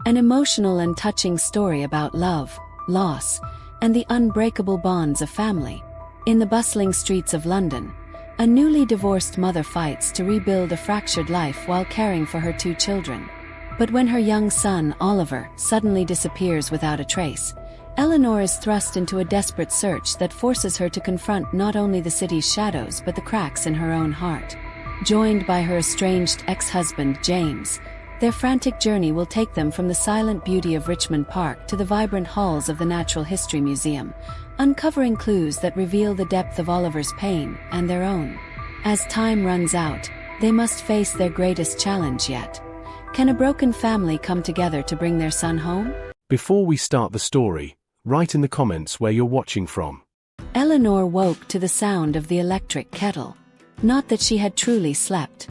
An emotional and touching story about love, loss, and the unbreakable bonds of family. In the bustling streets of London, a newly divorced mother fights to rebuild a fractured life while caring for her 2 children. But when her young son, Oliver, suddenly disappears without a trace, Eleanor is thrust into a desperate search that forces her to confront not only the city's shadows but the cracks in her own heart. Joined by her estranged ex-husband, James, their frantic journey will take them from the silent beauty of Richmond Park to the vibrant halls of the Natural History Museum, uncovering clues that reveal the depth of Oliver's pain and their own. As time runs out, they must face their greatest challenge yet. Can a broken family come together to bring their son home? Before we start the story, write in the comments where you're watching from. Eleanor woke to the sound of the electric kettle. Not that she had truly slept.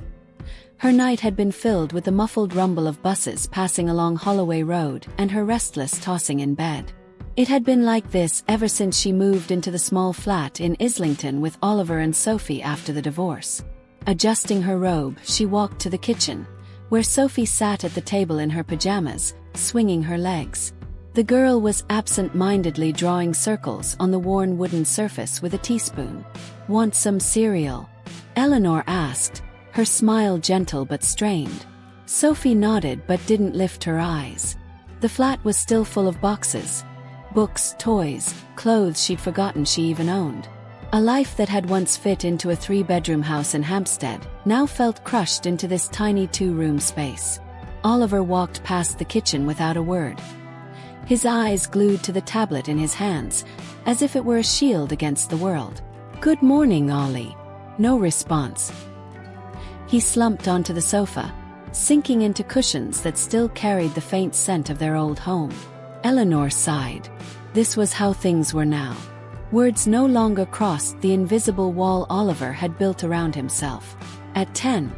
Her night had been filled with the muffled rumble of buses passing along Holloway Road and her restless tossing in bed. It had been like this ever since she moved into the small flat in Islington with Oliver and Sophie after the divorce. Adjusting her robe, she walked to the kitchen, where Sophie sat at the table in her pajamas, swinging her legs. The girl was absent-mindedly drawing circles on the worn wooden surface with a teaspoon. "Want some cereal?" Eleanor asked, her smile gentle but strained. Sophie nodded but didn't lift her eyes. The flat was still full of boxes. Books, toys, clothes she'd forgotten she even owned. A life that had once fit into a 3-bedroom house in Hampstead now felt crushed into this tiny 2-room space. Oliver walked past the kitchen without a word. His eyes glued to the tablet in his hands, as if it were a shield against the world. "Good morning, Ollie." No response. He slumped onto the sofa, sinking into cushions that still carried the faint scent of their old home. Eleanor sighed. This was how things were now. Words no longer crossed the invisible wall Oliver had built around himself. At 10,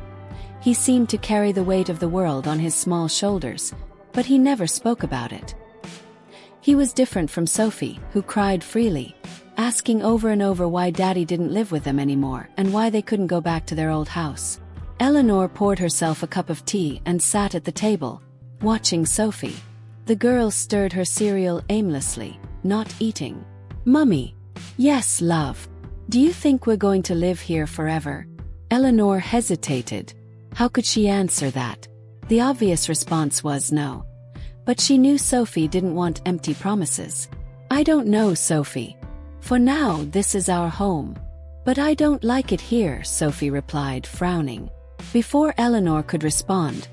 he seemed to carry the weight of the world on his small shoulders, but he never spoke about it. He was different from Sophie, who cried freely, asking over and over why Daddy didn't live with them anymore and why they couldn't go back to their old house. Eleanor poured herself a cup of tea and sat at the table, watching Sophie. The girl stirred her cereal aimlessly, not eating. "Mummy." "Yes, love. Do you think we're going to live here forever?" Eleanor hesitated. How could she answer that? The obvious response was no. But she knew Sophie didn't want empty promises. "I don't know, Sophie. For now, this is our home. But I don't like it here," Sophie replied, frowning. Before Eleanor could respond,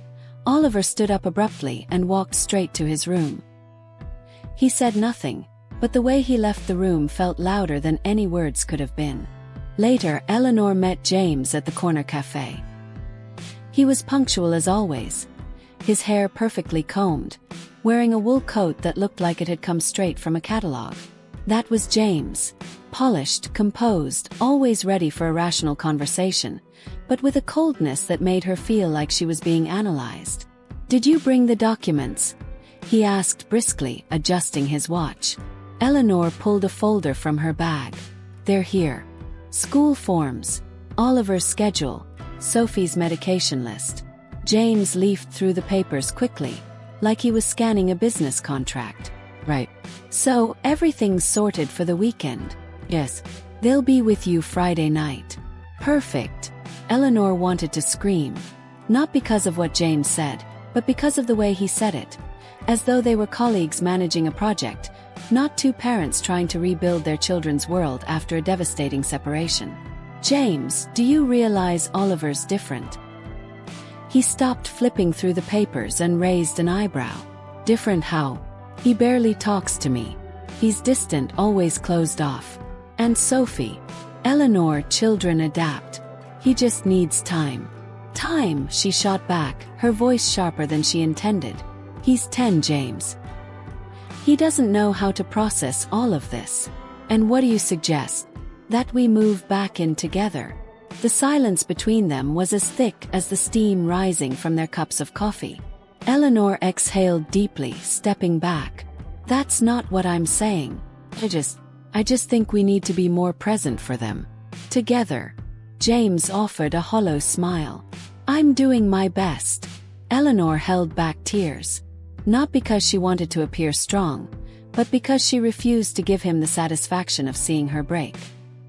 Oliver stood up abruptly and walked straight to his room. He said nothing, but the way he left the room felt louder than any words could have been. Later, Eleanor met James at the corner cafe. He was punctual as always, his hair perfectly combed, wearing a wool coat that looked like it had come straight from a catalogue. That was James, polished, composed, always ready for a rational conversation, but with a coldness that made her feel like she was being analyzed. "Did you bring the documents?" he asked briskly, adjusting his watch. Eleanor pulled a folder from her bag. "They're here. School forms, Oliver's schedule, Sophie's medication list." James leafed through the papers quickly, like he was scanning a business contract. "Right. So, everything's sorted for the weekend?" "Yes. They'll be with you Friday night." "Perfect." Eleanor wanted to scream. Not because of what James said, but because of the way he said it. As though they were colleagues managing a project, not 2 parents trying to rebuild their children's world after a devastating separation. "James, do you realize Oliver's different?" He stopped flipping through the papers and raised an eyebrow. "Different how?" "He barely talks to me. He's distant, always closed off." "And Sophie?" "Eleanor, children adapt. He just needs time." "Time," she shot back, her voice sharper than she intended. "He's 10, James. He doesn't know how to process all of this." "And what do you suggest?" "That we move back in together." The silence between them was as thick as the steam rising from their cups of coffee. Eleanor exhaled deeply, stepping back. "That's not what I'm saying. I just think we need to be more present for them. Together." James offered a hollow smile. "I'm doing my best." Eleanor held back tears. not because she wanted to appear strong, but because she refused to give him the satisfaction of seeing her break.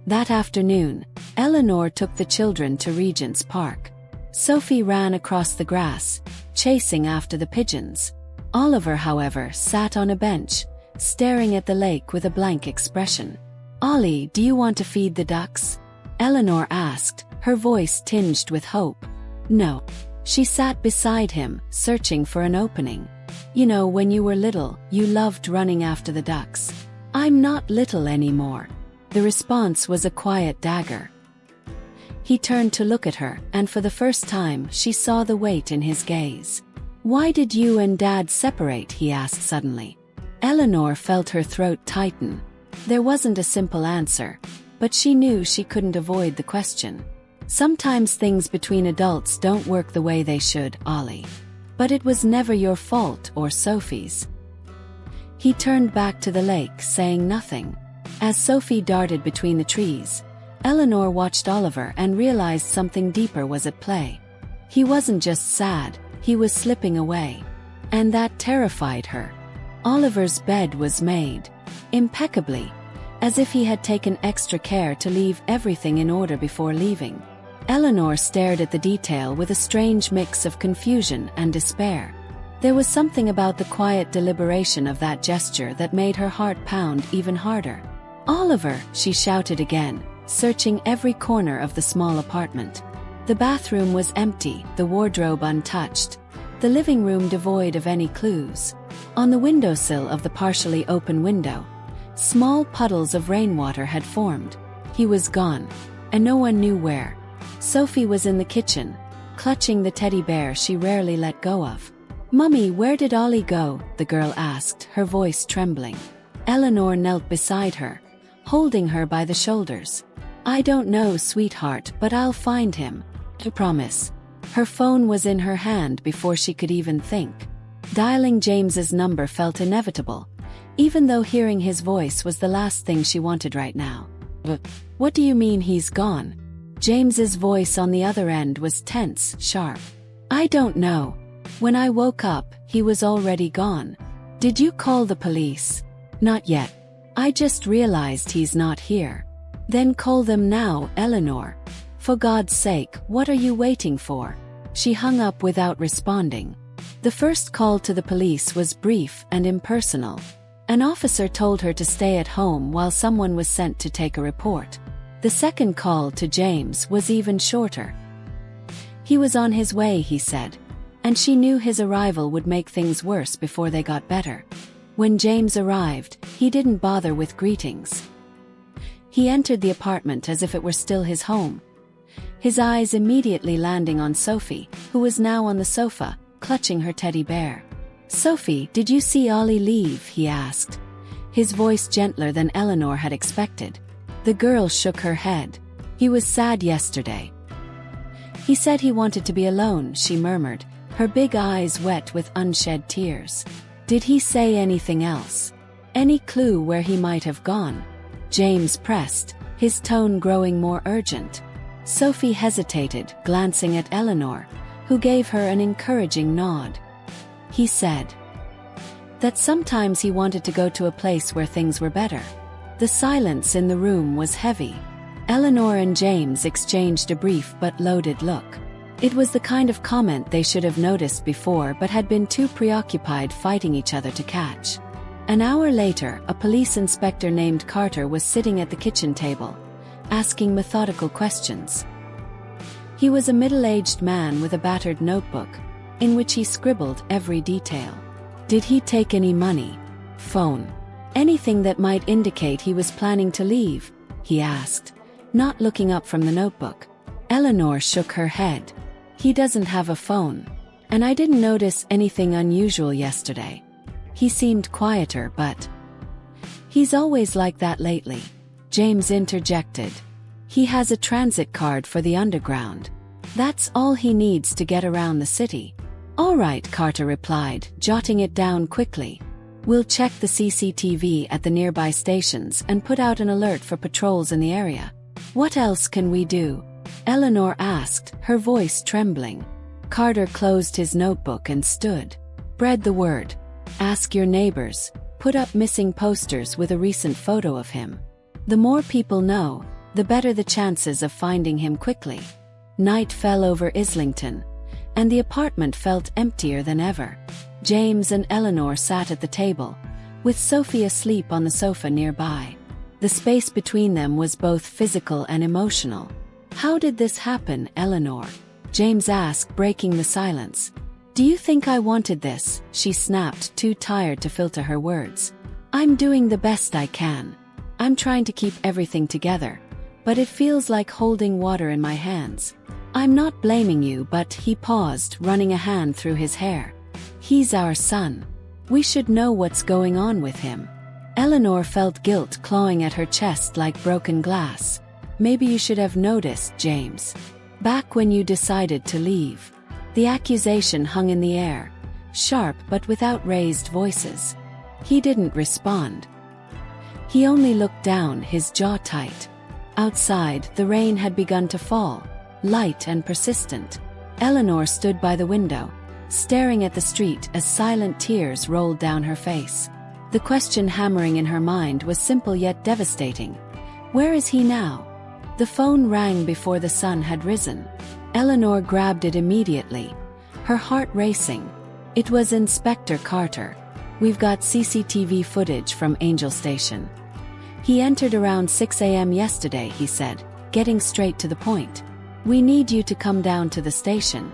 That afternoon, Eleanor took the children to Regent's Park. Sophie ran across the grass, chasing after the pigeons. Oliver, however, sat on a bench, staring at the lake with a blank expression. "Ollie, do you want to feed the ducks?" Eleanor asked, her voice tinged with hope. "No." She sat beside him, searching for an opening. "You know, when you were little, you loved running after the ducks." "I'm not little anymore." The response was a quiet dagger. He turned to look at her, and for the first time she saw the weight in his gaze. "Why did you and Dad separate?" he asked suddenly. Eleanor felt her throat tighten. There wasn't a simple answer, but she knew she couldn't avoid the question. "Sometimes things between adults don't work the way they should, Ollie. But it was never your fault or Sophie's." He turned back to the lake, saying nothing. As Sophie darted between the trees, Eleanor watched Oliver and realized something deeper was at play. He wasn't just sad, he was slipping away. And that terrified her. Oliver's bed was made impeccably, as if he had taken extra care to leave everything in order before leaving. Eleanor stared at the detail with a strange mix of confusion and despair. There was something about the quiet deliberation of that gesture that made her heart pound even harder. "Oliver!" she shouted again, searching every corner of the small apartment. The bathroom was empty, the wardrobe untouched, the living room devoid of any clues. On the windowsill of the partially open window, small puddles of rainwater had formed. He was gone, and no one knew where. Sophie was in the kitchen, clutching the teddy bear she rarely let go of. "Mummy, where did Ollie go?" the girl asked, her voice trembling. Eleanor knelt beside her, holding her by the shoulders. "I don't know, sweetheart, but I'll find him. I promise." Her phone was in her hand before she could even think. Dialing James's number felt inevitable, even though hearing his voice was the last thing she wanted right now. "What do you mean he's gone?" James's voice on the other end was tense, sharp. "I don't know. When I woke up, he was already gone." "Did you call the police?" "Not yet. I just realized he's not here." "Then call them now, Eleanor. For God's sake, what are you waiting for?" She hung up without responding. The first call to the police was brief and impersonal. An officer told her to stay at home while someone was sent to take a report. The second call to James was even shorter. He was on his way, he said, and she knew his arrival would make things worse before they got better. When James arrived, he didn't bother with greetings. He entered the apartment as if it were still his home, his eyes immediately landing on Sophie, who was now on the sofa, clutching her teddy bear. "Sophie, did you see Ollie leave?" he asked, his voice gentler than Eleanor had expected. The girl shook her head. "He was sad yesterday. He said he wanted to be alone," she murmured, her big eyes wet with unshed tears. "Did he say anything else? Any clue where he might have gone?" James pressed, his tone growing more urgent. Sophie hesitated, glancing at Eleanor, who gave her an encouraging nod. "He said that sometimes he wanted to go to a place where things were better." The silence in the room was heavy. Eleanor and James exchanged a brief but loaded look. It was the kind of comment they should have noticed before but had been too preoccupied fighting each other to catch. An hour later, a police inspector named Carter was sitting at the kitchen table, asking methodical questions. He was a middle-aged man with a battered notebook, in which he scribbled every detail. "Did he take any money? Phone? Anything that might indicate he was planning to leave?" he asked, not looking up from the notebook. Eleanor shook her head. "He doesn't have a phone. And I didn't notice anything unusual yesterday. He seemed quieter, but he's always like that lately." James interjected. "He has a transit card for the underground. That's all he needs to get around the city." "All right," Carter replied, jotting it down quickly. "We'll check the CCTV at the nearby stations and put out an alert for patrols in the area." "What else can we do?" Eleanor asked, her voice trembling. Carter closed his notebook and stood. "Spread the word. Ask your neighbors, put up missing posters with a recent photo of him. The more people know, the better the chances of finding him quickly. Night fell over Islington, and the apartment felt emptier than ever. James and Eleanor sat at the table, with Sophie asleep on the sofa nearby. The space between them was both physical and emotional. "How did this happen, Eleanor?" James asked, breaking the silence. "Do you think I wanted this?" she snapped, too tired to filter her words. "I'm doing the best I can. I'm trying to keep everything together, but it feels like holding water in my hands. I'm not blaming you, but..." He paused, running a hand through his hair. "He's our son. We should know what's going on with him." Eleanor felt guilt clawing at her chest like broken glass. "Maybe you should have noticed, James. Back when you decided to leave." The accusation hung in the air, sharp but without raised voices. He didn't respond. He only looked down, his jaw tight. Outside, the rain had begun to fall, light and persistent. Eleanor stood by the window, staring at the street as silent tears rolled down her face. The question hammering in her mind was simple yet devastating. Where is he now? The phone rang before the sun had risen. Eleanor grabbed it immediately, her heart racing. It was Inspector Carter. "We've got CCTV footage from Angel Station. He entered around 6 a.m. yesterday," he said, getting straight to the point. "We need you to come down to the station."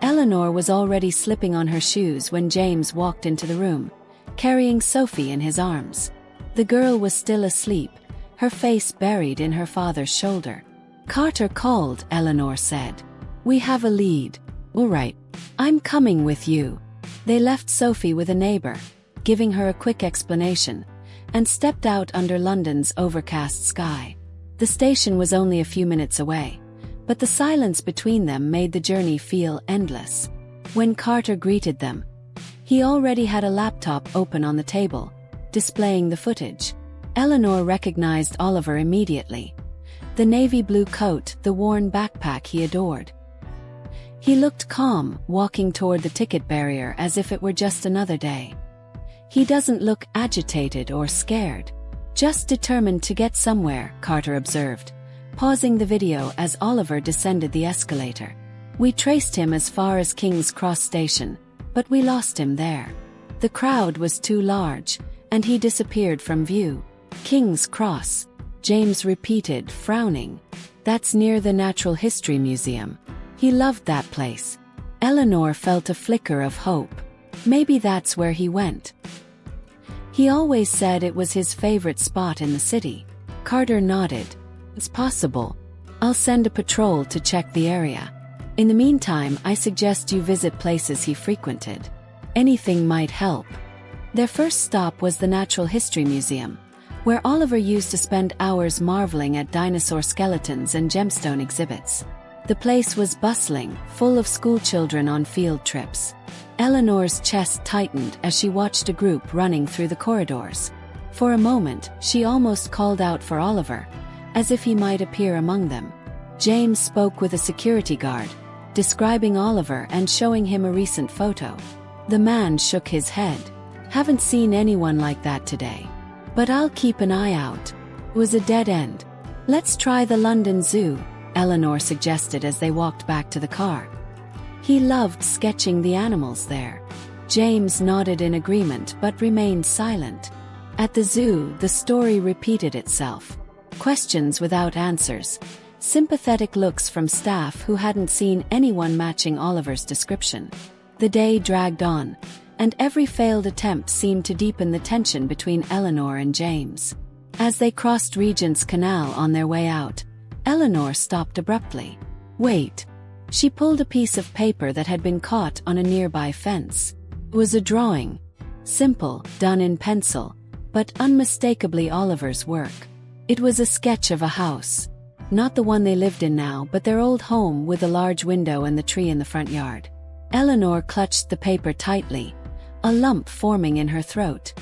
Eleanor was already slipping on her shoes when James walked into the room, carrying Sophie in his arms. The girl was still asleep, her face buried in her father's shoulder. "Carter called," Eleanor said. "We have a lead." "All right. I'm coming with you." They left Sophie with a neighbor, giving her a quick explanation, and stepped out under London's overcast sky. The station was only a few minutes away, but the silence between them made the journey feel endless. When Carter greeted them, he already had a laptop open on the table, displaying the footage. Eleanor recognized Oliver immediately. The navy blue coat, the worn backpack he adored. He looked calm, walking toward the ticket barrier as if it were just another day. "He doesn't look agitated or scared. Just determined to get somewhere," Carter observed, pausing the video as Oliver descended the escalator. "We traced him as far as King's Cross Station, but we lost him there. The crowd was too large, and he disappeared from view." "King's Cross," James repeated, frowning. "That's near the Natural History Museum." He loved that place. Eleanor felt a flicker of hope. Maybe that's where he went. He always said it was his favorite spot in the city. Carter nodded. "It's possible. I'll send a patrol to check the area. In the meantime, I suggest you visit places he frequented. Anything might help." Their first stop was the Natural History Museum, where Oliver used to spend hours marveling at dinosaur skeletons and gemstone exhibits. The place was bustling, full of schoolchildren on field trips. Eleanor's chest tightened as she watched a group running through the corridors. For a moment, she almost called out for Oliver, as if he might appear among them. James spoke with a security guard, describing Oliver and showing him a recent photo. The man shook his head. "Haven't seen anyone like that today. But I'll keep an eye out." It was a dead end. "Let's try the London Zoo," Eleanor suggested as they walked back to the car. He loved sketching the animals there. James nodded in agreement but remained silent. At the zoo, the story repeated itself. Questions without answers. Sympathetic looks from staff who hadn't seen anyone matching Oliver's description. The day dragged on, and every failed attempt seemed to deepen the tension between Eleanor and James. As they crossed Regent's Canal on their way out, Eleanor stopped abruptly. "Wait." She pulled a piece of paper that had been caught on a nearby fence. It was a drawing. Simple, done in pencil, but unmistakably Oliver's work. It was a sketch of a house. Not the one they lived in now, but their old home with the large window and the tree in the front yard. Eleanor clutched the paper tightly, a lump forming in her throat.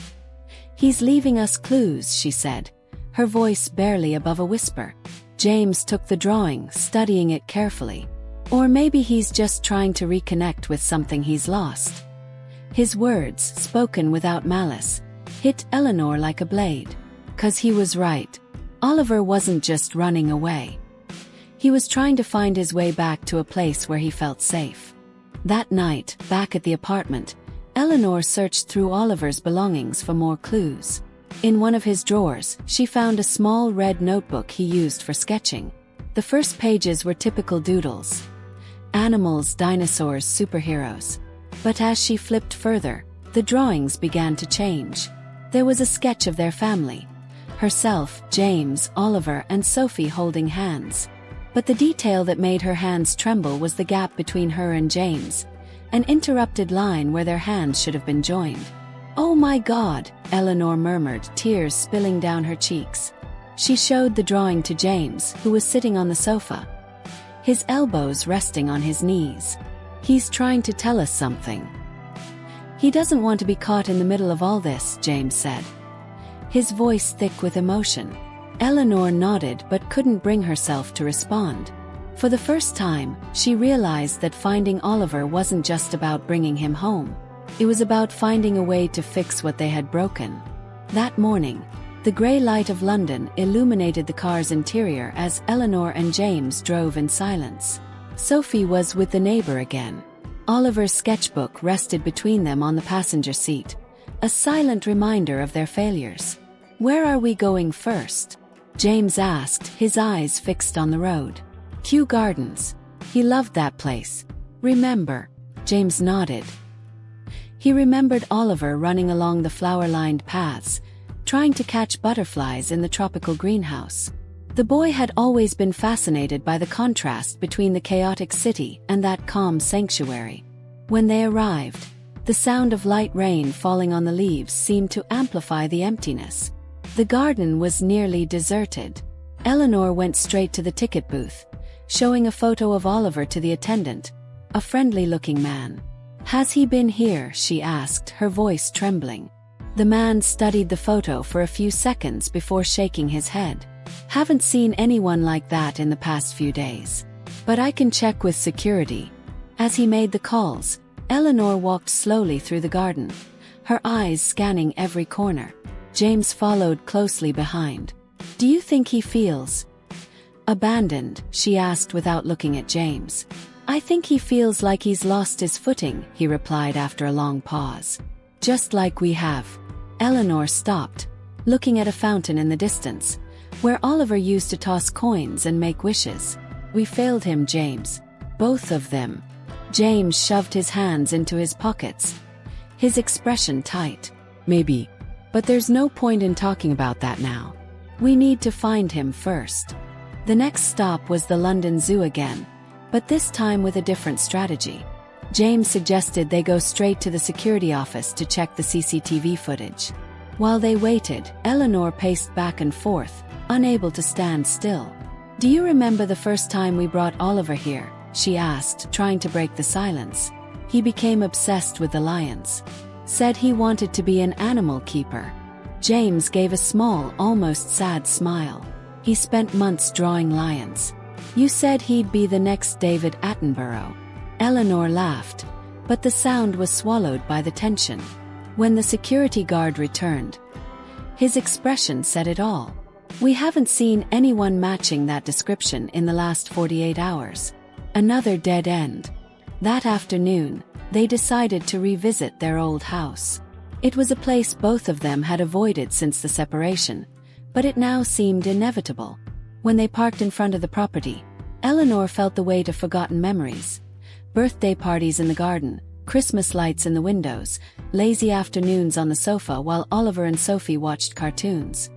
"He's leaving us clues," she said, her voice barely above a whisper. James took the drawing, studying it carefully. "Or maybe he's just trying to reconnect with something he's lost." His words, spoken without malice, hit Eleanor like a blade. 'Cause he was right. Oliver wasn't just running away. He was trying to find his way back to a place where he felt safe. That night, back at the apartment, Eleanor searched through Oliver's belongings for more clues. In one of his drawers, she found a small red notebook he used for sketching. The first pages were typical doodles. Animals, dinosaurs, superheroes. But as she flipped further, the drawings began to change. There was a sketch of their family. Herself, James, Oliver, and Sophie holding hands. But the detail that made her hands tremble was the gap between her and James, an interrupted line where their hands should have been joined. "Oh my God," Eleanor murmured, tears spilling down her cheeks. She showed the drawing to James, who was sitting on the sofa, his elbows resting on his knees. "He's trying to tell us something. He doesn't want to be caught in the middle of all this," James said, his voice thick with emotion. Eleanor nodded but couldn't bring herself to respond. For the first time, she realized that finding Oliver wasn't just about bringing him home. It was about finding a way to fix what they had broken. That morning, the grey light of London illuminated the car's interior as Eleanor and James drove in silence. Sophie was with the neighbor again. Oliver's sketchbook rested between them on the passenger seat, a silent reminder of their failures. "Where are we going first?" James asked, his eyes fixed on the road. "Kew Gardens. He loved that place. Remember?" James nodded. He remembered Oliver running along the flower-lined paths, trying to catch butterflies in the tropical greenhouse. The boy had always been fascinated by the contrast between the chaotic city and that calm sanctuary. When they arrived, the sound of light rain falling on the leaves seemed to amplify the emptiness. The garden was nearly deserted. Eleanor went straight to the ticket booth, showing a photo of Oliver to the attendant, a friendly-looking man. "Has he been here?" she asked, her voice trembling. The man studied the photo for a few seconds before shaking his head. "Haven't seen anyone like that in the past few days. But I can check with security." As he made the calls, Eleanor walked slowly through the garden, her eyes scanning every corner. James followed closely behind. "Do you think he feels abandoned?" she asked without looking at James. "I think he feels like he's lost his footing," he replied after a long pause. "Just like we have." Eleanor stopped, looking at a fountain in the distance, where Oliver used to toss coins and make wishes. "We failed him, James. Both of them." James shoved his hands into his pockets, his expression tight. "Maybe. But there's no point in talking about that now. We need to find him first." The next stop was the London Zoo again, but this time with a different strategy. James suggested they go straight to the security office to check the CCTV footage. While they waited, Eleanor paced back and forth, unable to stand still. "Do you remember the first time we brought Oliver here?" she asked, trying to break the silence. "He became obsessed with the lions. Said he wanted to be an animal keeper." James gave a small, almost sad smile. "He spent months drawing lions. You said he'd be the next David Attenborough." Eleanor laughed, but the sound was swallowed by the tension. When the security guard returned, his expression said it all. "We haven't seen anyone matching that description in the last 48 hours. Another dead end." That afternoon, they decided to revisit their old house. It was a place both of them had avoided since the separation, but it now seemed inevitable. When they parked in front of the property, Eleanor felt the weight of forgotten memories. Birthday parties in the garden, Christmas lights in the windows, lazy afternoons on the sofa while Oliver and Sophie watched cartoons.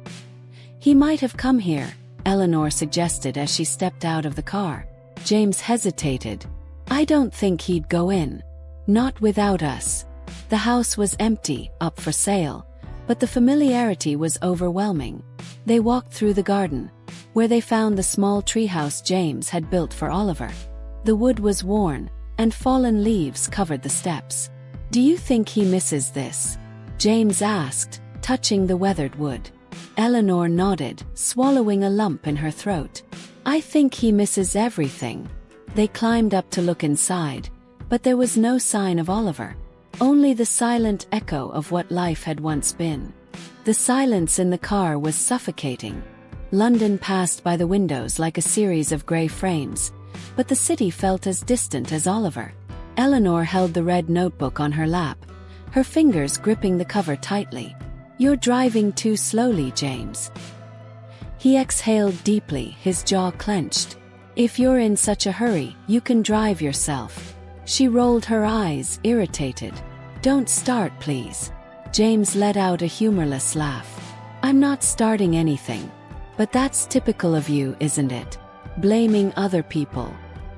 "He might have come here," Eleanor suggested as she stepped out of the car. James hesitated. "I don't think he'd go in. Not without us." The house was empty, up for sale, but the familiarity was overwhelming. They walked through the garden, where they found the small treehouse James had built for Oliver. The wood was worn, and fallen leaves covered the steps. "Do you think he misses this?" James asked, touching the weathered wood. Eleanor nodded, swallowing a lump in her throat. "I think he misses everything." They climbed up to look inside, but there was no sign of Oliver. only the silent echo of what life had once been. The silence in the car was suffocating. London passed by the windows like a series of grey frames, but the city felt as distant as Oliver. Eleanor held the red notebook on her lap, her fingers gripping the cover tightly. "You're driving too slowly, James." He exhaled deeply, his jaw clenched. "If you're in such a hurry, you can drive yourself." She rolled her eyes, irritated. "Don't start, please." James let out a humorless laugh. "I'm not starting anything. But that's typical of you, isn't it? Blaming other people."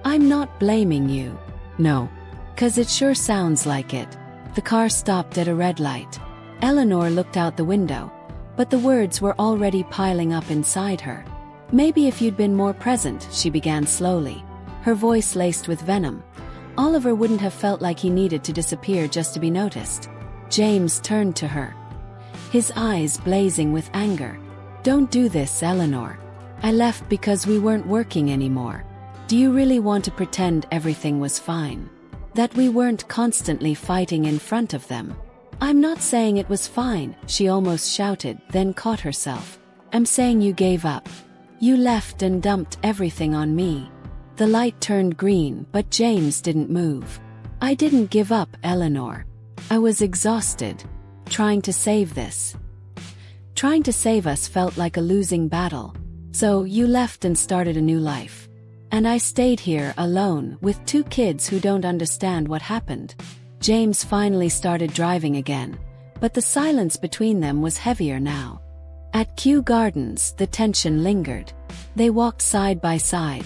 "I'm not blaming you." "No. 'Cause it sure sounds like it." The car stopped at a red light. Eleanor looked out the window, but the words were already piling up inside her. "Maybe if you'd been more present," she began slowly, her voice laced with venom. "Oliver wouldn't have felt like he needed to disappear just to be noticed." James turned to her, his eyes blazing with anger. "Don't do this, Eleanor. I left because we weren't working anymore. Do you really want to pretend everything was fine? That we weren't constantly fighting in front of them?" "I'm not saying it was fine," she almost shouted, then caught herself. "I'm saying you gave up. You left and dumped everything on me." The light turned green, but James didn't move. "I didn't give up, Eleanor. I was exhausted. Trying to save this. Trying to save us felt like a losing battle. So you left and started a new life. And I stayed here alone with 2 kids who don't understand what happened." James finally started driving again, but the silence between them was heavier now. At Kew Gardens, the tension lingered. They walked side by side,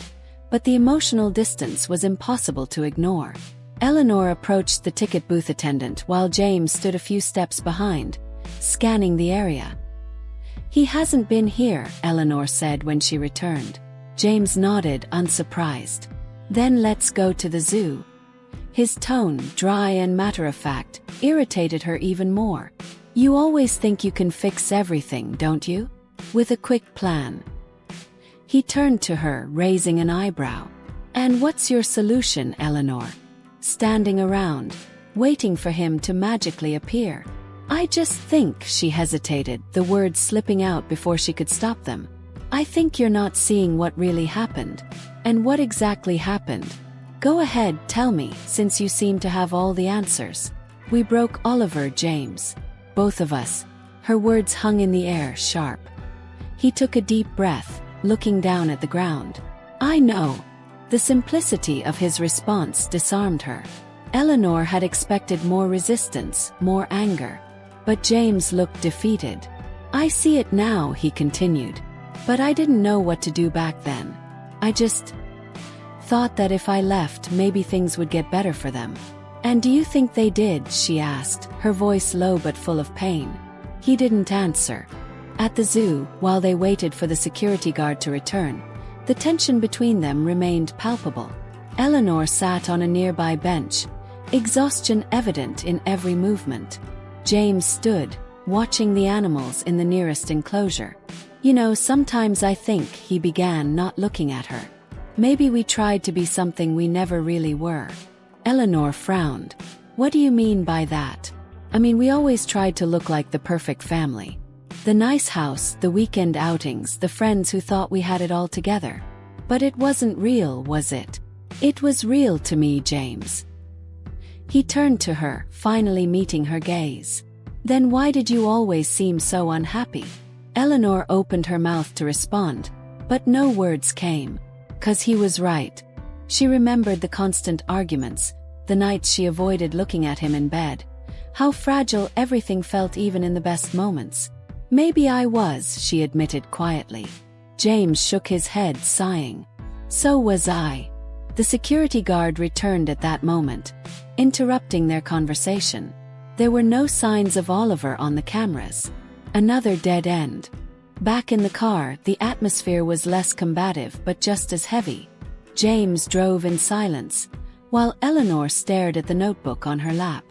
but the emotional distance was impossible to ignore. Eleanor approached the ticket booth attendant while James stood a few steps behind, scanning the area. "He hasn't been here," Eleanor said when she returned. James nodded, unsurprised. "Then let's go to the zoo." His tone, dry and matter-of-fact, irritated her even more. "You always think you can fix everything, don't you? With a quick plan." He turned to her, raising an eyebrow. "And what's your solution, Eleanor?" Standing around, waiting for him to magically appear. "I just think," she hesitated, the words slipping out before she could stop them. "I think you're not seeing what really happened." "And what exactly happened? Go ahead, tell me, since you seem to have all the answers." "We broke Oliver, James. Both of us." Her words hung in the air, sharp. He took a deep breath, looking down at the ground. "I know." The simplicity of his response disarmed her. Eleanor had expected more resistance, more anger. But James looked defeated. "I see it now," he continued. "But I didn't know what to do back then. I just thought that if I left, maybe things would get better for them." "And do you think they did?" she asked, her voice low but full of pain. He didn't answer. At the zoo, while they waited for the security guard to return, the tension between them remained palpable. Eleanor sat on a nearby bench, exhaustion evident in every movement. James stood, watching the animals in the nearest enclosure. "You know, sometimes I think," he began, not looking at her. "Maybe we tried to be something we never really were." Eleanor frowned. "What do you mean by that?" "I mean, we always tried to look like the perfect family. The nice house, the weekend outings, the friends who thought we had it all together. But it wasn't real, was it?" "It was real to me, James." He turned to her, finally meeting her gaze. "Then why did you always seem so unhappy?" Eleanor opened her mouth to respond, but no words came. "'Cause he was right." She remembered the constant arguments, the nights she avoided looking at him in bed. How fragile everything felt even in the best moments. "Maybe I was," she admitted quietly. James shook his head, sighing. "So was I." The security guard returned at that moment, interrupting their conversation. There were no signs of Oliver on the cameras. Another dead end. Back in the car, the atmosphere was less combative but just as heavy. James drove in silence, while Eleanor stared at the notebook on her lap.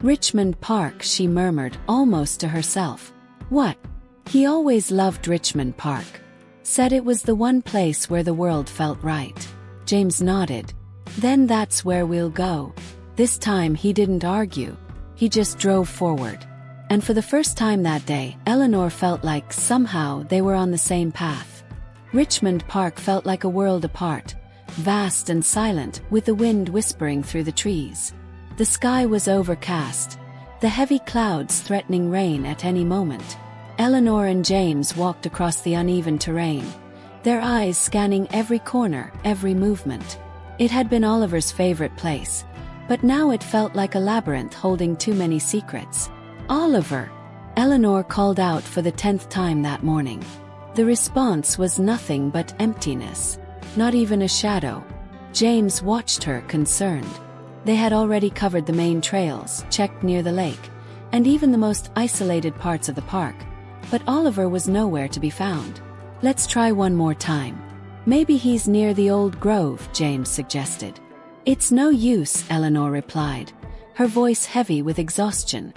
"Richmond Park," she murmured, almost to herself. "What?" He always loved Richmond Park. Said it was the one place where the world felt right. James nodded. "Then that's where we'll go." This time he didn't argue. He just drove forward. And for the first time that day, Eleanor felt like somehow they were on the same path. Richmond Park felt like a world apart, vast and silent, with the wind whispering through the trees. The sky was overcast, the heavy clouds threatening rain at any moment. Eleanor and James walked across the uneven terrain, their eyes scanning every corner, every movement. It had been Oliver's favorite place, but now it felt like a labyrinth holding too many secrets. "Oliver!" Eleanor called out for the 10th time that morning. The response was nothing but emptiness. Not even a shadow. James watched her, concerned. They had already covered the main trails, checked near the lake, and even the most isolated parts of the park, but Oliver was nowhere to be found. "Let's try one more time. Maybe he's near the old grove," James suggested. "It's no use," Eleanor replied, her voice heavy with exhaustion.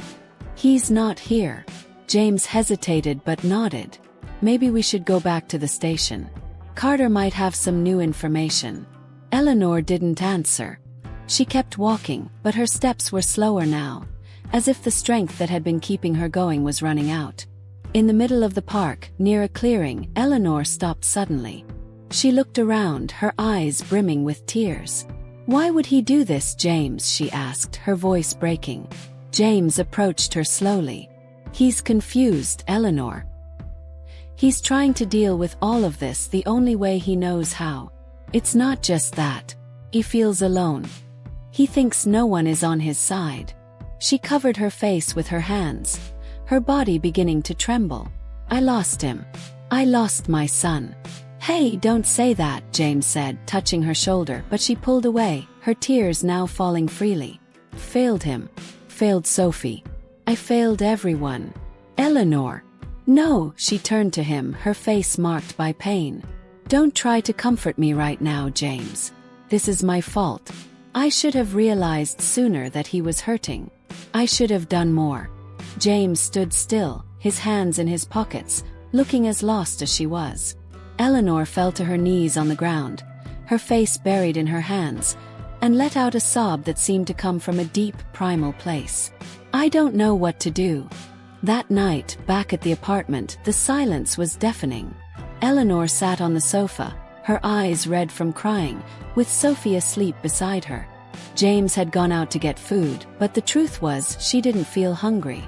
"He's not here." James hesitated but nodded. "Maybe we should go back to the station. Carter might have some new information." Eleanor didn't answer. She kept walking, but her steps were slower now, as if the strength that had been keeping her going was running out. In the middle of the park, near a clearing, Eleanor stopped suddenly. She looked around, her eyes brimming with tears. "Why would he do this, James?" she asked, her voice breaking. James approached her slowly. "He's confused, Eleanor. He's trying to deal with all of this the only way he knows how. It's not just that. He feels alone. He thinks no one is on his side." She covered her face with her hands, her body beginning to tremble. "I lost him. I lost my son." "Hey, don't say that," James said, touching her shoulder, but she pulled away, her tears now falling freely. "Failed him. Failed Sophie. I failed everyone. Eleanor." "No," she turned to him, her face marked by pain. "Don't try to comfort me right now, James. This is my fault. I should have realized sooner that he was hurting. I should have done more." James stood still, his hands in his pockets, looking as lost as she was. Eleanor fell to her knees on the ground, her face buried in her hands, and let out a sob that seemed to come from a deep, primal place. "I don't know what to do." That night, back at the apartment, the silence was deafening. Eleanor sat on the sofa, her eyes red from crying, with Sophie asleep beside her. James had gone out to get food, but the truth was she didn't feel hungry.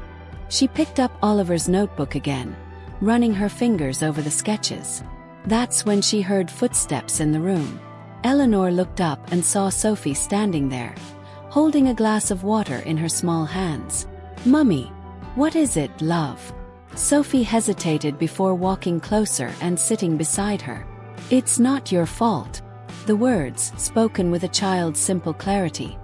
She picked up Oliver's notebook again, running her fingers over the sketches. That's when she heard footsteps in the room. Eleanor looked up and saw Sophie standing there, holding a glass of water in her small hands. "Mummy, what is it, love?" Sophie hesitated before walking closer and sitting beside her. "It's not your fault." The words, spoken with a child's simple clarity,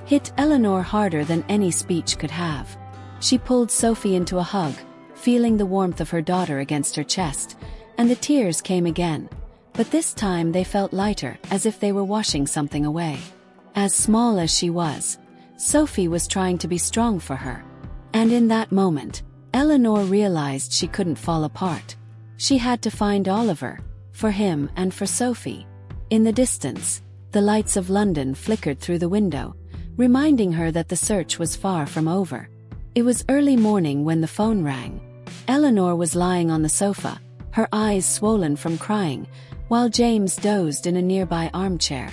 hit Eleanor harder than any speech could have. She pulled Sophie into a hug, feeling the warmth of her daughter against her chest, and the tears came again, but this time they felt lighter, as if they were washing something away. As small as she was, Sophie was trying to be strong for her. And in that moment, Eleanor realized she couldn't fall apart. She had to find Oliver, for him and for Sophie. In the distance, the lights of London flickered through the window, reminding her that the search was far from over. It was early morning when the phone rang. Eleanor was lying on the sofa, her eyes swollen from crying, while James dozed in a nearby armchair.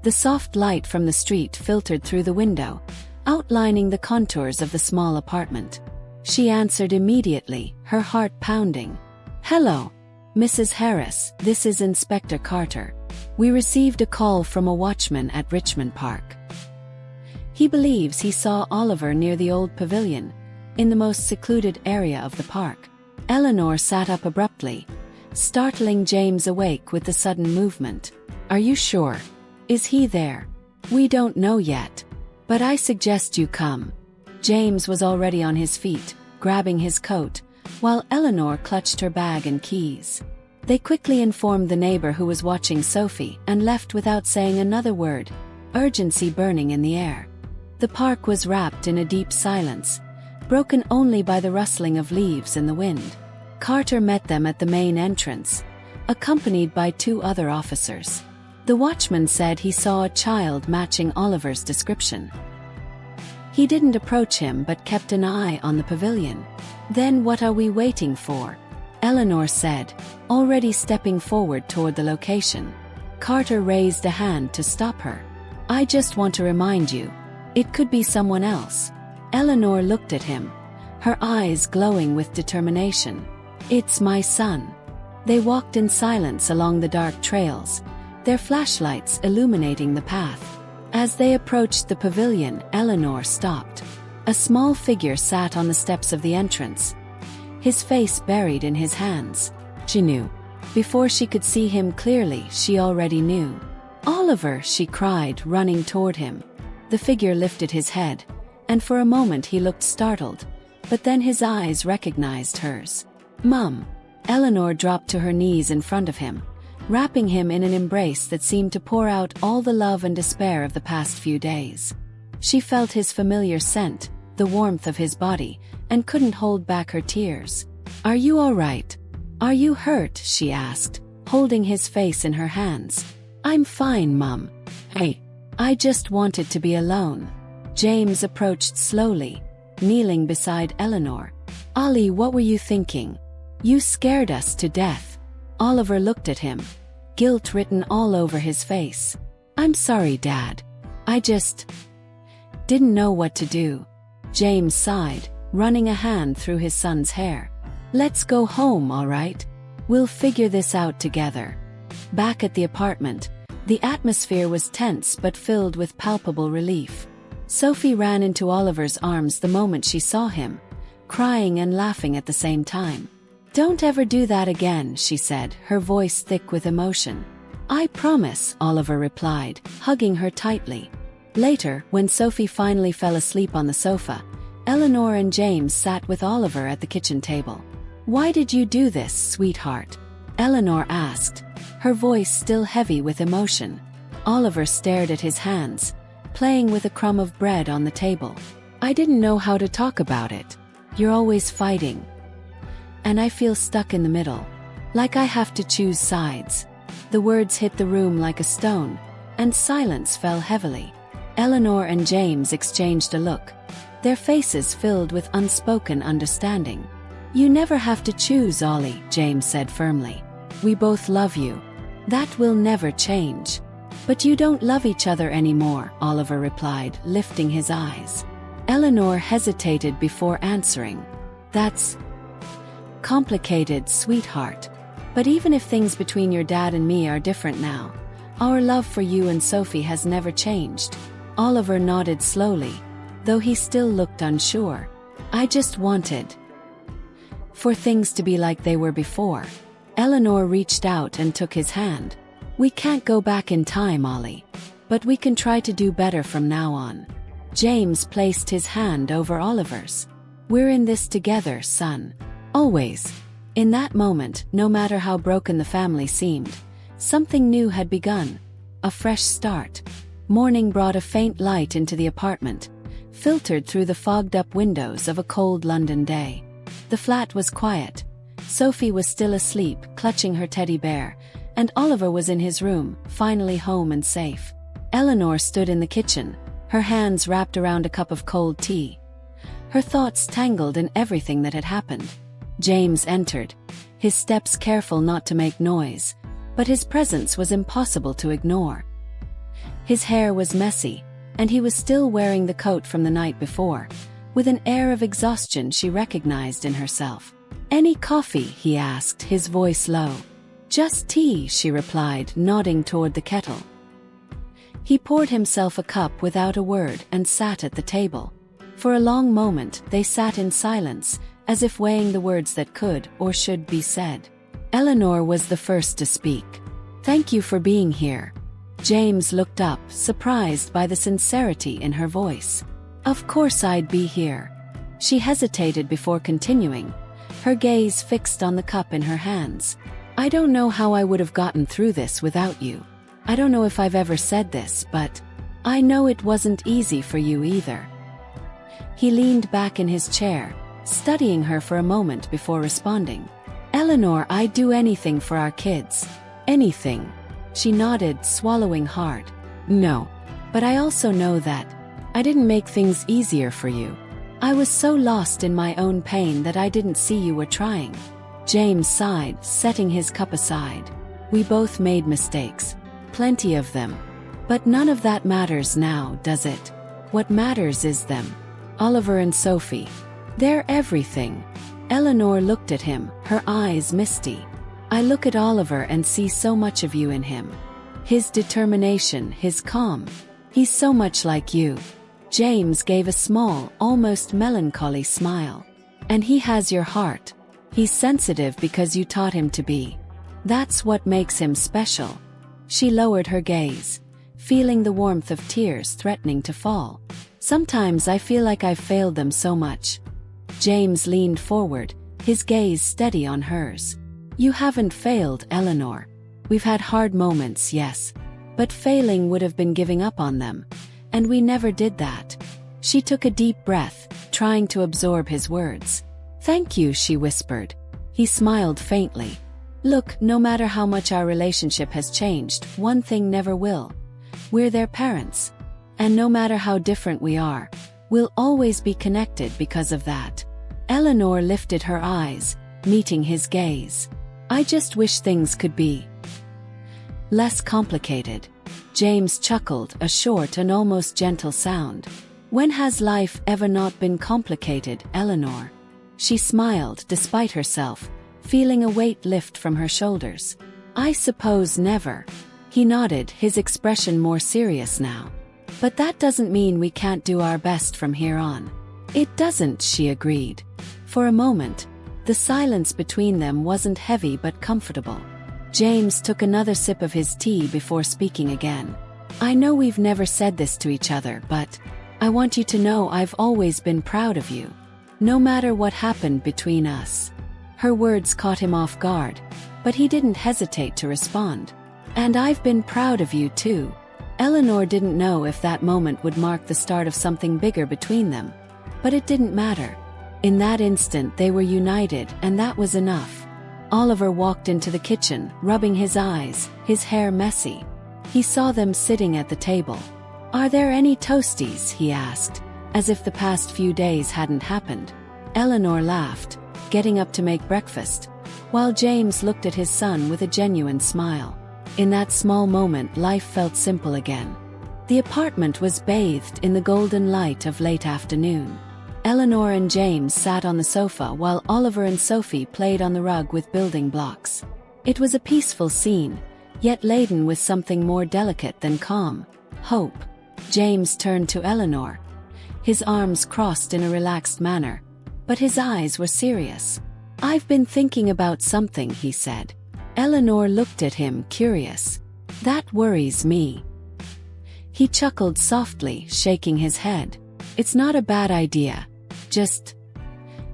The soft light from the street filtered through the window, outlining the contours of the small apartment. She answered immediately, her heart pounding. "Hello, Mrs. Harris, this is Inspector Carter. We received a call from a watchman at Richmond Park. He believes he saw Oliver near the old pavilion, in the most secluded area of the park." Eleanor sat up abruptly, startling James awake with the sudden movement. "Are you sure? Is he there?" "We don't know yet. But I suggest you come." James was already on his feet, grabbing his coat, while Eleanor clutched her bag and keys. They quickly informed the neighbor who was watching Sophie and left without saying another word, urgency burning in the air. The park was wrapped in a deep silence, broken only by the rustling of leaves in the wind. Carter met them at the main entrance, accompanied by 2 other officers. The watchman said he saw a child matching Oliver's description. He didn't approach him but kept an eye on the pavilion. "Then what are we waiting for?" Eleanor said, already stepping forward toward the location. Carter raised a hand to stop her. "I just want to remind you. It could be someone else." Eleanor looked at him, her eyes glowing with determination. "It's my son." They walked in silence along the dark trails, their flashlights illuminating the path. As they approached the pavilion, Eleanor stopped. A small figure sat on the steps of the entrance, his face buried in his hands. She knew. Before she could see him clearly, she already knew. "Oliver!" she cried, running toward him. The figure lifted his head, and for a moment he looked startled, but then his eyes recognized hers. "Mum!" Eleanor dropped to her knees in front of him, wrapping him in an embrace that seemed to pour out all the love and despair of the past few days. She felt his familiar scent, the warmth of his body, and couldn't hold back her tears. "Are you all right? Are you hurt?" she asked, holding his face in her hands. "I'm fine, Mum. Hey, I just wanted to be alone." James approached slowly, kneeling beside Eleanor. "Ollie, what were you thinking? You scared us to death." Oliver looked at him, guilt written all over his face. "I'm sorry, Dad. I just didn't know what to do." James sighed, running a hand through his son's hair. "Let's go home, all right? We'll figure this out together." Back at the apartment, the atmosphere was tense but filled with palpable relief. Sophie ran into Oliver's arms the moment she saw him, crying and laughing at the same time. "Don't ever do that again," she said, her voice thick with emotion. "I promise," Oliver replied, hugging her tightly. Later, when Sophie finally fell asleep on the sofa, Eleanor and James sat with Oliver at the kitchen table. "Why did you do this, sweetheart?" Eleanor asked, her voice still heavy with emotion. Oliver stared at his hands, playing with a crumb of bread on the table. "I didn't know how to talk about it. You're always fighting. And I feel stuck in the middle. Like I have to choose sides." The words hit the room like a stone, and silence fell heavily. Eleanor and James exchanged a look, their faces filled with unspoken understanding. "You never have to choose, Ollie," James said firmly. "We both love you. That will never change." "But you don't love each other anymore," Oliver replied, lifting his eyes. Eleanor hesitated before answering. "That's complicated, sweetheart. But even if things between your dad and me are different now, our love for you and Sophie has never changed." Oliver nodded slowly, though he still looked unsure. "I just wanted for things to be like they were before." Eleanor reached out and took his hand. "We can't go back in time, Ollie. But we can try to do better from now on." James placed his hand over Oliver's. "We're in this together, son. Always." In that moment, no matter how broken the family seemed, something new had begun. A fresh start. Morning brought a faint light into the apartment, filtered through the fogged-up windows of a cold London day. The flat was quiet. Sophie was still asleep, clutching her teddy bear, and Oliver was in his room, finally home and safe. Eleanor stood in the kitchen, her hands wrapped around a cup of cold tea, her thoughts tangled in everything that had happened. James entered, his steps careful not to make noise, but his presence was impossible to ignore. His hair was messy, and he was still wearing the coat from the night before, with an air of exhaustion she recognized in herself. "Any coffee?" he asked, his voice low. "Just tea," she replied, nodding toward the kettle. He poured himself a cup without a word and sat at the table. For a long moment they sat in silence, as if weighing the words that could or should be said. Eleanor was the first to speak. "Thank you for being here." James looked up, surprised by the sincerity in her voice. "Of course I'd be here." She hesitated before continuing, her gaze fixed on the cup in her hands. "I don't know how I would have gotten through this without you. I don't know if I've ever said this, but I know it wasn't easy for you either." He leaned back in his chair, studying her for a moment before responding. "Eleanor, I'd do anything for our kids. Anything." She nodded, swallowing hard. "No. But I also know that I didn't make things easier for you. I was so lost in my own pain that I didn't see you were trying. James sighed, setting his cup aside. We both made mistakes. Plenty of them. But none of that matters now, does it? What matters is them. Oliver and Sophie. They're everything. Eleanor looked at him, her eyes misty. I look at Oliver and see so much of you in him. His determination, his calm. He's so much like you. James gave a small, almost melancholy smile. And he has your heart. He's sensitive because you taught him to be. That's what makes him special. She lowered her gaze, feeling the warmth of tears threatening to fall. Sometimes I feel like I've failed them so much. James leaned forward, his gaze steady on hers. You haven't failed, Eleanor. We've had hard moments, yes. But failing would have been giving up on them. And we never did that. She took a deep breath, trying to absorb his words. Thank you, she whispered. He smiled faintly. Look, no matter how much our relationship has changed, one thing never will. We're their parents. And no matter how different we are, we'll always be connected because of that. Eleanor lifted her eyes, meeting his gaze. I just wish things could be less complicated. James chuckled, a short and almost gentle sound. When has life ever not been complicated, Eleanor? She smiled despite herself, feeling a weight lift from her shoulders. I suppose never. He nodded, his expression more serious now. But that doesn't mean we can't do our best from here on. It doesn't, she agreed. For a moment, the silence between them wasn't heavy but comfortable. James took another sip of his tea before speaking again. I know we've never said this to each other, but I want you to know I've always been proud of you. No matter what happened between us. Her words caught him off guard, but he didn't hesitate to respond. And I've been proud of you too. Eleanor didn't know if that moment would mark the start of something bigger between them. But it didn't matter. In that instant they were united, and that was enough. Oliver walked into the kitchen, rubbing his eyes, his hair messy. He saw them sitting at the table. Are there any toasties? He asked, as if the past few days hadn't happened. Eleanor laughed, getting up to make breakfast, while James looked at his son with a genuine smile. In that small moment, life felt simple again. The apartment was bathed in the golden light of late afternoon. Eleanor and James sat on the sofa while Oliver and Sophie played on the rug with building blocks. It was a peaceful scene, yet laden with something more delicate than calm, hope. James turned to Eleanor. His arms crossed in a relaxed manner, but his eyes were serious. I've been thinking about something, he said. Eleanor looked at him, curious. That worries me. He chuckled softly, shaking his head. It's not a bad idea. Just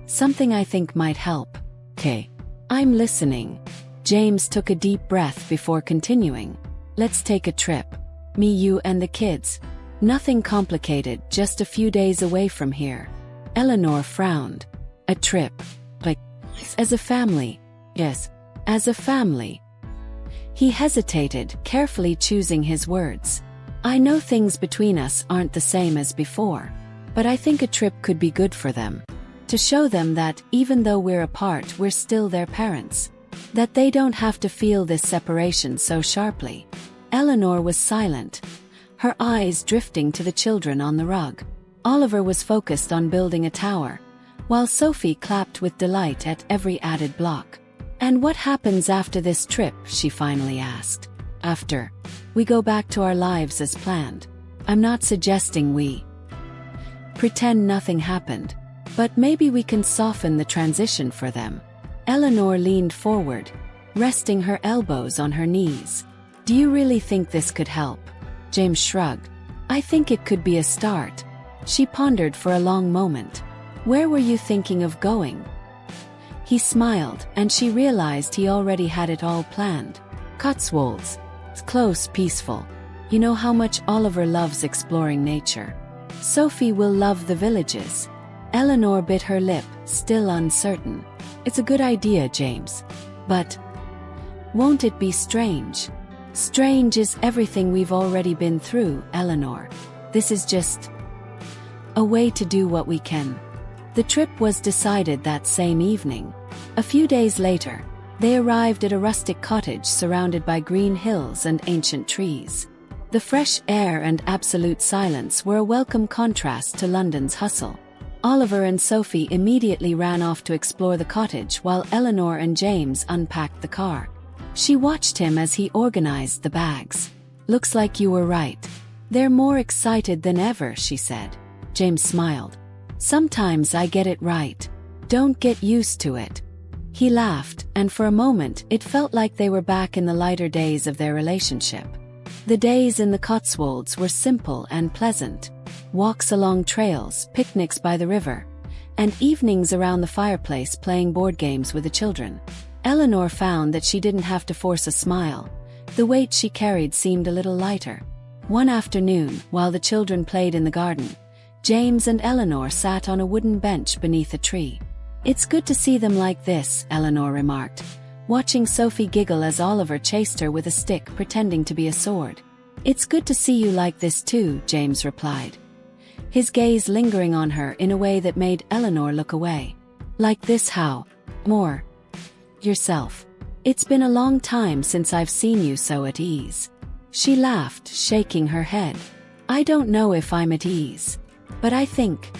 something I think might help. Okay. I'm listening. James took a deep breath before continuing. Let's take a trip. Me, you, and the kids. Nothing complicated, just a few days away from here. Eleanor frowned. A trip. Like, as a family. Yes, as a family. He hesitated, carefully choosing his words. I know things between us aren't the same as before. But I think a trip could be good for them. To show them that, even though we're apart, we're still their parents. That they don't have to feel this separation so sharply. Eleanor was silent, her eyes drifting to the children on the rug. Oliver was focused on building a tower, while Sophie clapped with delight at every added block. And what happens after this trip? She finally asked. After we go back to our lives as planned. I'm not suggesting we pretend nothing happened, but maybe we can soften the transition for them. Eleanor leaned forward, resting her elbows on her knees. Do you really think this could help? James shrugged. I think it could be a start. She pondered for a long moment. Where were you thinking of going? He smiled, and she realized he already had it all planned. Cotswolds. It's close, peaceful. You know how much Oliver loves exploring nature. Sophie will love the villages. Eleanor bit her lip, still uncertain. It's a good idea, James. But won't it be strange? Strange is everything we've already been through, Eleanor. This is just a way to do what we can. The trip was decided that same evening. A few days later, they arrived at a rustic cottage surrounded by green hills and ancient trees. The fresh air and absolute silence were a welcome contrast to London's hustle. Oliver and Sophie immediately ran off to explore the cottage while Eleanor and James unpacked the car. She watched him as he organized the bags. "Looks like you were right. They're more excited than ever," she said. James smiled. "Sometimes I get it right. Don't get used to it." He laughed, and for a moment it felt like they were back in the lighter days of their relationship. The days in the Cotswolds were simple and pleasant. Walks along trails, picnics by the river, and evenings around the fireplace playing board games with the children. Eleanor found that she didn't have to force a smile. The weight she carried seemed a little lighter. One afternoon, while the children played in the garden, James and Eleanor sat on a wooden bench beneath a tree. "It's good to see them like this," Eleanor remarked, watching Sophie giggle as Oliver chased her with a stick pretending to be a sword. "It's good to see you like this too," James replied, his gaze lingering on her in a way that made Eleanor look away. "Like this how? More yourself. It's been a long time since I've seen you so at ease." She laughed, shaking her head. "I don't know if I'm at ease. But I think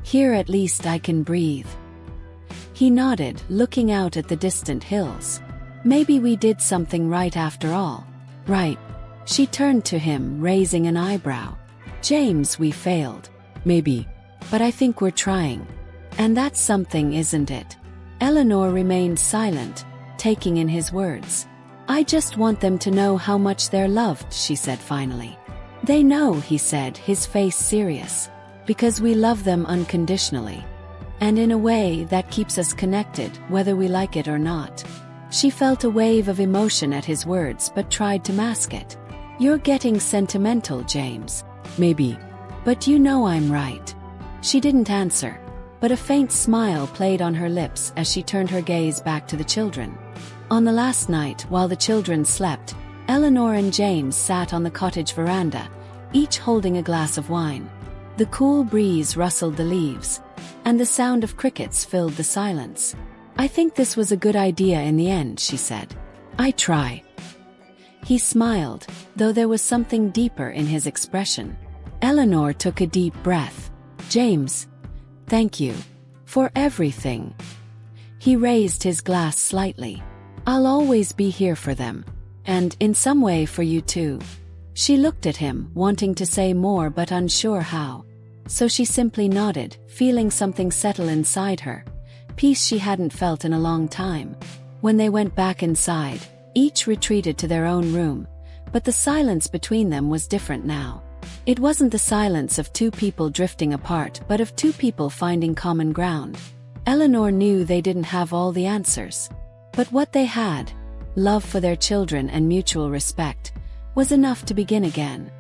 here at least I can breathe." He nodded, looking out at the distant hills. "Maybe we did something right after all." "Right." She turned to him, raising an eyebrow. "James, we failed. Maybe. But I think we're trying. And that's something, isn't it?" Eleanor remained silent, taking in his words. "I just want them to know how much they're loved," she said finally. "They know," he said, his face serious. "Because we love them unconditionally. And in a way that keeps us connected, whether we like it or not." She felt a wave of emotion at his words but tried to mask it. "You're getting sentimental, James." "Maybe. But you know I'm right." She didn't answer, but a faint smile played on her lips as she turned her gaze back to the children. On the last night, while the children slept, Eleanor and James sat on the cottage veranda, each holding a glass of wine. The cool breeze rustled the leaves, and the sound of crickets filled the silence. "I think this was a good idea in the end," she said. "I try." He smiled, though there was something deeper in his expression. Eleanor took a deep breath. "James, thank you for everything." He raised his glass slightly. "I'll always be here for them. And, in some way, for you too." She looked at him, wanting to say more but unsure how. So she simply nodded, feeling something settle inside her, peace she hadn't felt in a long time. When they went back inside, each retreated to their own room, but the silence between them was different now. It wasn't the silence of two people drifting apart but of two people finding common ground. Eleanor knew they didn't have all the answers. But what they had, love for their children and mutual respect, was enough to begin again.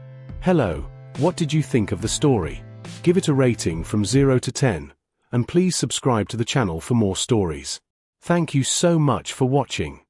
Hello, what did you think of the story? Give it a rating from 0 to 10, and please subscribe to the channel for more stories. Thank you so much for watching.